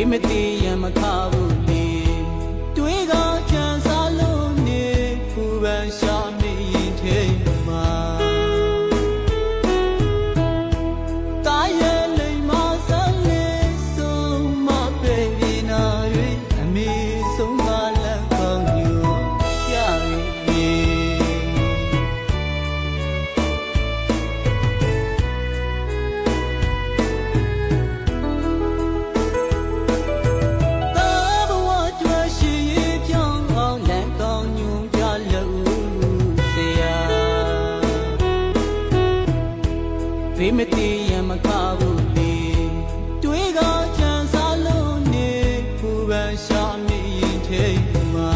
ဘေးမတည်ရမခဘူးလေတွေးကချမ်းစားလို့နေပူပန်ရှာမိရင်ထဲမှာတာရဲ့လိမ်မဆန်းလေးဆုံးမပဲဒီနာတွေအမေဆုံးကလည်းကောင်းညူရပြီဘေးမတည်ရမခဘူးလေတွေးကချမ်းစားလို့နေပူပန်ရှာမိရင်ထဲမှာ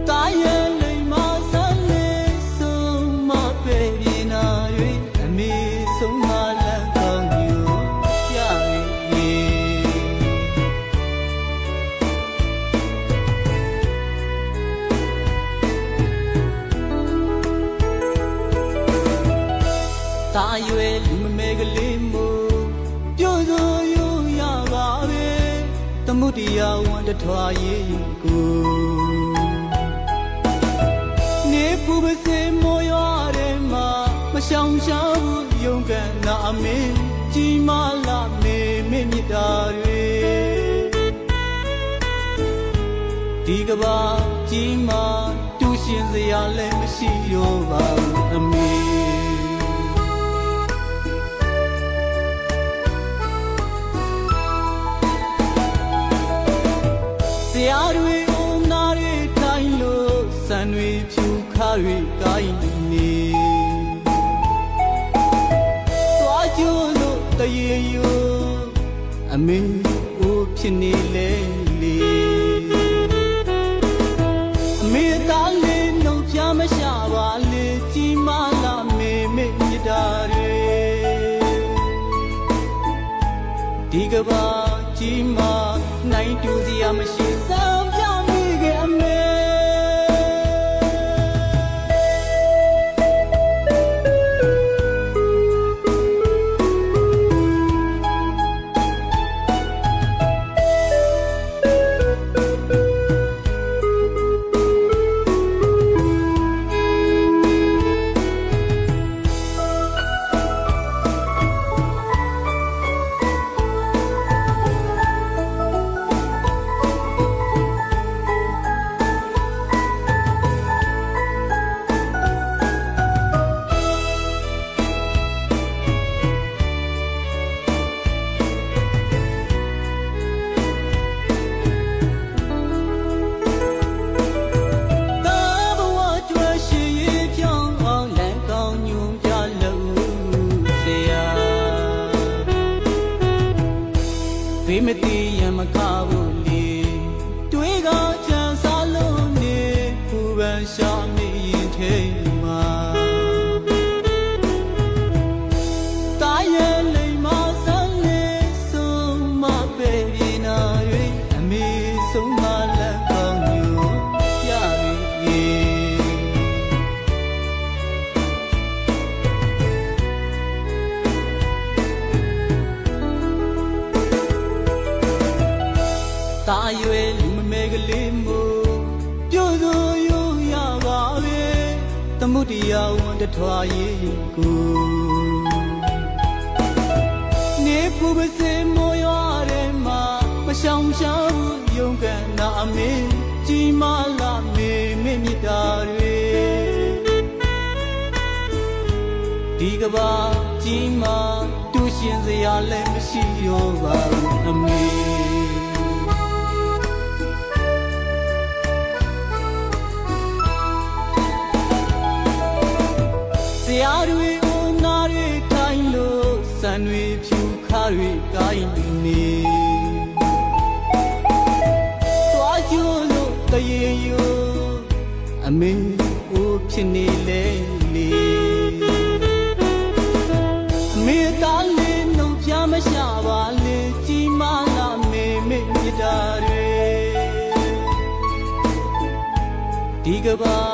တာရဲ့လိမ်မဆန်းလေးဆုံးမပဲဒီနာတွေအမေဆုံးမလည်းကောင်းညူရပြီတာရွယ်လူမမဲကလေးမို့ပြုံးစိုးယူရပါပဲတမှုတရားဝန်တထွားရေးကိုနေပူပစေမိုးရွာထဲမှာမရှောင်ရှားဘူးယုံကန်နာအမင်းကြီးမလာမေမေမြတ်တာတွေဒီကဘာကြီးမတူရှင်စရာလည်းမရှိရောပါဘူးအမေဆရာတွေဦးနာတွေထိုင်လို့စံတွေဖြူခါတွေကိုင်းနေသွားကြလို့တရေယူအမေဦးဖြစ်နေလေလေအမေသားလေးနှုတ်ပြမရှာပါလေကြီးမလာမေမေမြတ်တာတွေဒီကဘာကြီးမနိုင်တူစရာမရှိစံပြမိခဲ့အမေဘေးမတည်ရမခဘူးလေတွေးကချမ်းစားလို့နေပူပန်ရှာမိရင်ထဲမှာတာရဲ့လိမ်မဆန်းလေးဆုံးမပဲဒီနာတွေအမေဆုံးမလည်းကောင်းညူရပြီတာရွယ်လူမမဲကလေးမို့ပြုံးစိုးယူရပါပဲတမှုတရားဝန်တထွားရေးကိုနေပူပစေမိုးရွာထဲမှာမရှောင်ရှားဘူးယုံကန်နာအမင်းကြီးမလာမေမေမြတ်တာတွေဒီကဘာကြီးမတူရှင်စရာလည်းမရှိရောပါဘူးအမေဆရာတွေဦးနာတွေထိုင်လို့စံတွေဖြူခါတွေကိုင်းနေသွားကြလို့တရေယူအမေဦးဖြစ်နေလေလေအမေသားလေးနှုတ်ပြမရှာပါလေကြီးမလာမေမေမြတ်တာတွေဒီကဘာ